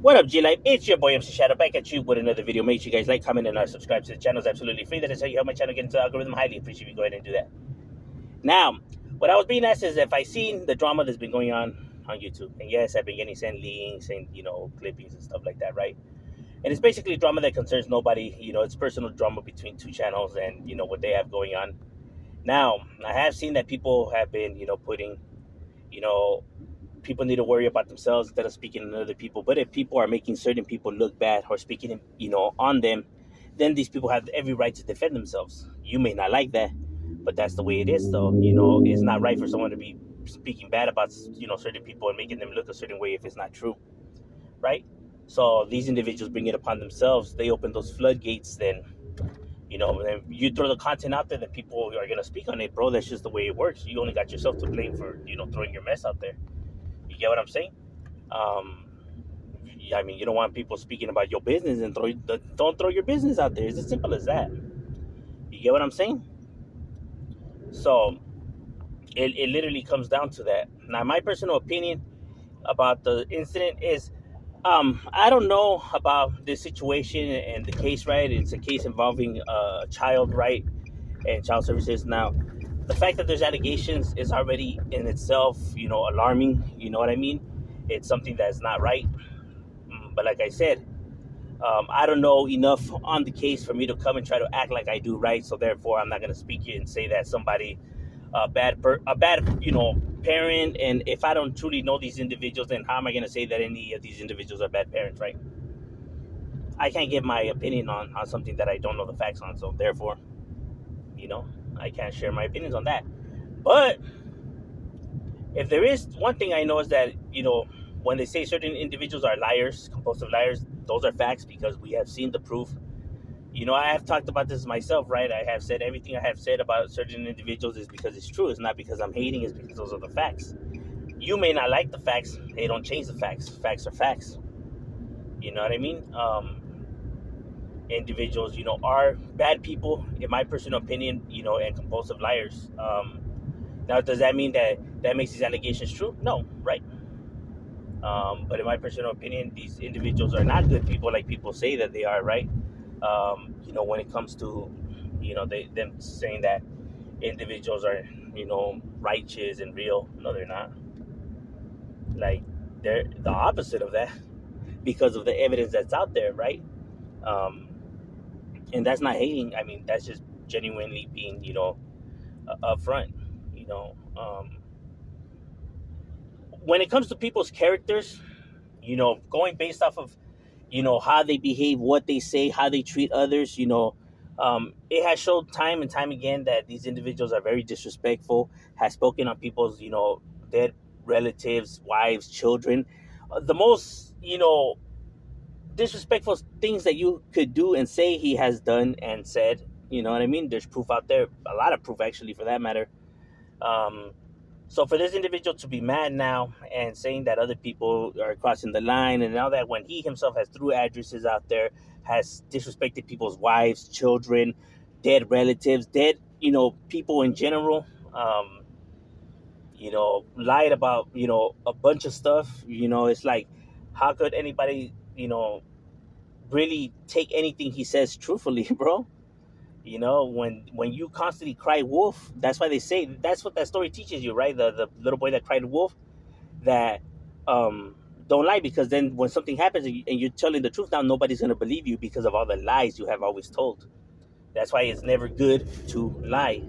What up, G Life? It's your boy MC Shadow back at you with another video. Make sure you guys like, comment, and subscribe to the channel. It's absolutely free. That is how you help my channel get into the algorithm. Highly appreciate you go ahead and do that. Now, what I was being asked is if I seen the drama that's been going on YouTube, and yes, I've been getting sent links and clippings and stuff like that, right? And it's basically drama that concerns nobody. It's personal drama between two channels and what they have going on. Now, I have seen that people have been putting you know people need to worry about themselves instead of speaking on other people. But if people are making certain people look bad or speaking, on them, then these people have every right to defend themselves. You may not like that, but that's the way it is, though. It's not right for someone to be speaking bad about, certain people and making them look a certain way if it's not true, right? So these individuals bring it upon themselves. They open those floodgates, then then you throw the content out there, then people are gonna speak on it, bro. That's just the way it works. You only got yourself to blame for throwing your mess out there. You get what I'm saying? Um, I mean, you don't want people speaking about your business and don't throw your business out there. It's as simple as that. You get what I'm saying? So it literally comes down to that. Now, my personal opinion about the incident is, I don't know about this situation and the case, right? It's a case involving a child, right, and child services. Now, the fact that there's allegations is already in itself, alarming. You know what I mean? It's something that's not right. But like I said, I don't know enough on the case for me to come and try to act like I do, right? So therefore, I'm not going to speak here and say that somebody a bad parent. And if I don't truly know these individuals, then how am I going to say that any of these individuals are bad parents, right? I can't give my opinion on something that I don't know the facts on. So therefore, I can't share my opinions on that. But if there is one thing I know is that, when they say certain individuals are liars, compulsive liars, those are facts because we have seen the proof. I have talked about this myself, right? I have said everything I have said about certain individuals is because it's true. It's not because I'm hating, it's because those are the facts. You may not like the facts, they don't change the facts. Facts are facts. You know what I mean? Individuals, are bad people, in my personal opinion, and compulsive liars. Now, does that mean that makes these allegations true? No, right? But in my personal opinion, these individuals are not good people like people say that they are, right? When it comes to, them saying that individuals are, righteous and real. No, they're not. Like, they're the opposite of that because of the evidence that's out there, right? And that's not hating. I mean, that's just genuinely being, upfront, you know. When it comes to people's characters, going based off of, how they behave, what they say, how they treat others, it has showed time and time again that these individuals are very disrespectful, has spoken on people's, dead relatives, wives, children. The most, disrespectful things that you could do and say he has done and said. You know what I mean? There's proof out there, a lot of proof actually, for that matter. So for this individual to be mad now and saying that other people are crossing the line, and now that when he himself has threw addresses out there, has disrespected people's wives, children, dead relatives, dead, people in general, lied about, a bunch of stuff, it's like, how could anybody, really take anything he says truthfully, bro? When you constantly cry wolf, that's why they say, that's what that story teaches you, right? The little boy that cried wolf, that don't lie, because then when something happens and you're telling the truth, now nobody's going to believe you because of all the lies you have always told. That's why it's never good to lie,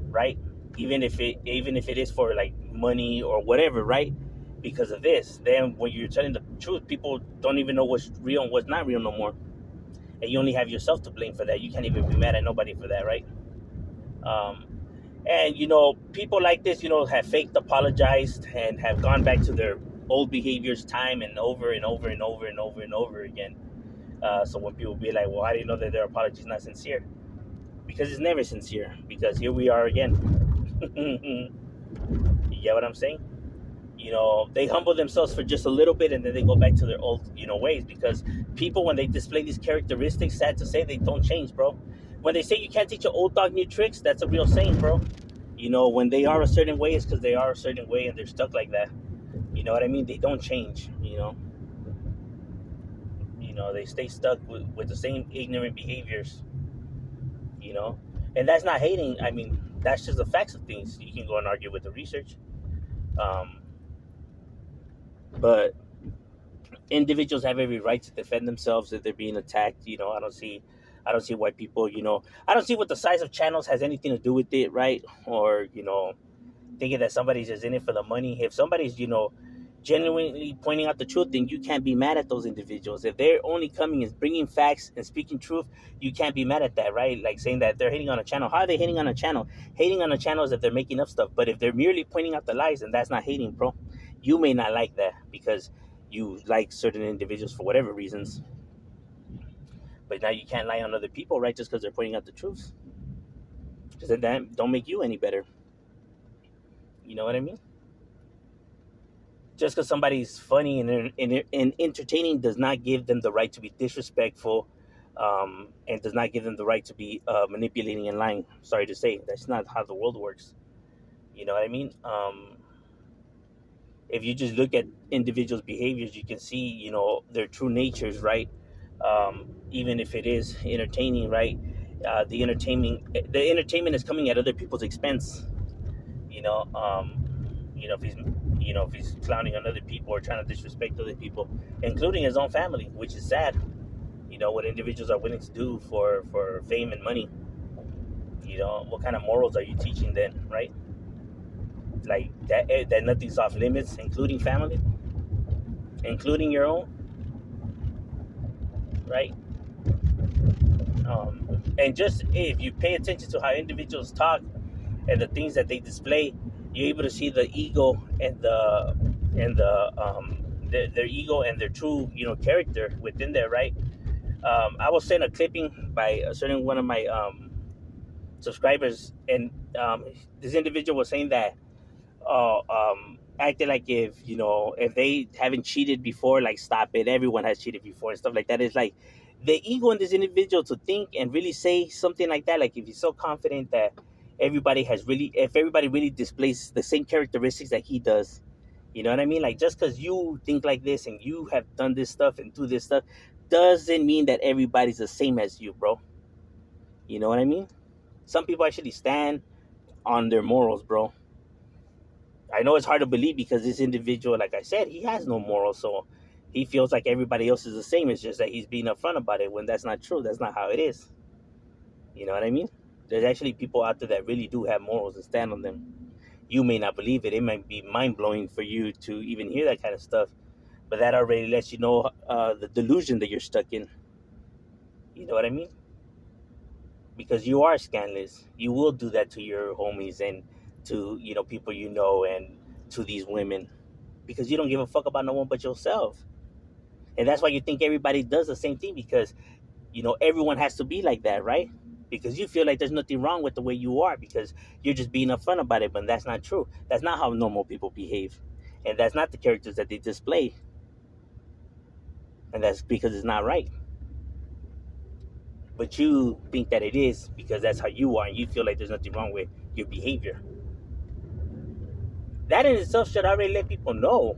right? Even if it is for like money or whatever, right? Because of this, then when you're telling the truth, people don't even know what's real and what's not real no more. And you only have yourself to blame for that. You can't even be mad at nobody for that, right? And people like this, have faked, apologized, and have gone back to their old behaviors time and over and over and over and over and over again. So when people be like, well, I didn't know that their apology is not sincere, because it's never sincere, because here we are again. You get what I'm saying? They humble themselves for just a little bit, and then they go back to their old, ways, because people, when they display these characteristics, sad to say, they don't change, bro. When they say you can't teach an old dog new tricks, that's a real saying, bro. When they are a certain way, it's because they are a certain way and they're stuck like that. You know what I mean? They don't change, They stay stuck with the same ignorant behaviors, you know. And that's not hating. I mean, that's just the facts of things. You can go and argue with the research. Um, but individuals have every right to defend themselves if they're being attacked. I don't see why people, I don't see what the size of channels has anything to do with it, right? Or, thinking that somebody's just in it for the money. If somebody's, genuinely pointing out the truth, then you can't be mad at those individuals. If they're only coming and bringing facts and speaking truth, you can't be mad at that, right? Like saying that they're hating on a channel. How are they hating on a channel? Hating on a channel is if they're making up stuff. But if they're merely pointing out the lies, then that's not hating, bro. You may not like that because you like certain individuals for whatever reasons. But now you can't lie on other people, right? Just because they're pointing out the truth. Because that don't make you any better. You know what I mean? Just because somebody's funny and entertaining does not give them the right to be disrespectful, and does not give them the right to be manipulating and lying. Sorry to say, that's not how the world works. You know what I mean? If you just look at individuals' behaviors, you can see, their true natures, right? Even if it is entertaining, right? The entertainment is coming at other people's expense. You know, if he's clowning on other people or trying to disrespect other people, including his own family, which is sad. What individuals are willing to do for fame and money. What kind of morals are you teaching then, right? Like that nothing's off limits, including family, including your own, right? And just if you pay attention to how individuals talk and the things that they display, you're able to see the ego and their ego and their true character within there, right? I was sent a clipping by a certain one of my subscribers, and this individual was saying that acting like if they haven't cheated before, like, stop it, everyone has cheated before and stuff like that. It's like the ego in this individual to think and really say something like that, like if he's so confident that if everybody really displays the same characteristics that he does, you know what I mean? Like, just because you think like this and you have done this stuff and do this stuff doesn't mean that everybody's the same as you, bro. You know what I mean? Some people actually stand on their morals, bro. I know it's hard to believe because this individual, like I said, he has no morals, so he feels like everybody else is the same. It's just that he's being upfront about it when that's not true. That's not how it is. You know what I mean? There's actually people out there that really do have morals and stand on them. You may not believe it. It might be mind-blowing for you to even hear that kind of stuff, but that already lets you know the delusion that you're stuck in. You know what I mean? Because you are scandalous. You will do that to your homies and to people and to these women, because you don't give a fuck about no one but yourself. And that's why you think everybody does the same thing, because everyone has to be like that, right? Because you feel like there's nothing wrong with the way you are, because you're just being upfront about it. But that's not true. That's not how normal people behave, and that's not the characters that they display, and that's because it's not right. But you think that it is because that's how you are, and you feel like there's nothing wrong with your behavior. That in itself should already let people know,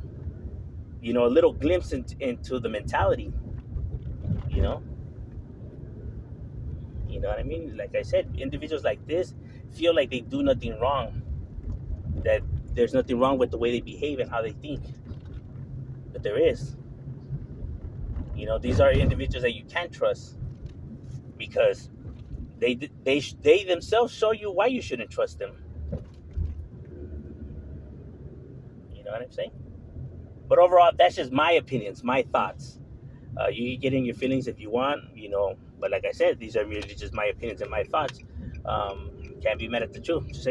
a little glimpse into the mentality. You know what I mean? Like I said, individuals like this feel like they do nothing wrong, that there's nothing wrong with the way they behave and how they think. But there is. These are individuals that you can't trust, because they themselves show you why you shouldn't trust them. You know what I'm saying? But overall, that's just my opinions, my thoughts. You get in your feelings if you want, but like I said, these are really just my opinions and my thoughts. Can't be mad at the truth. Just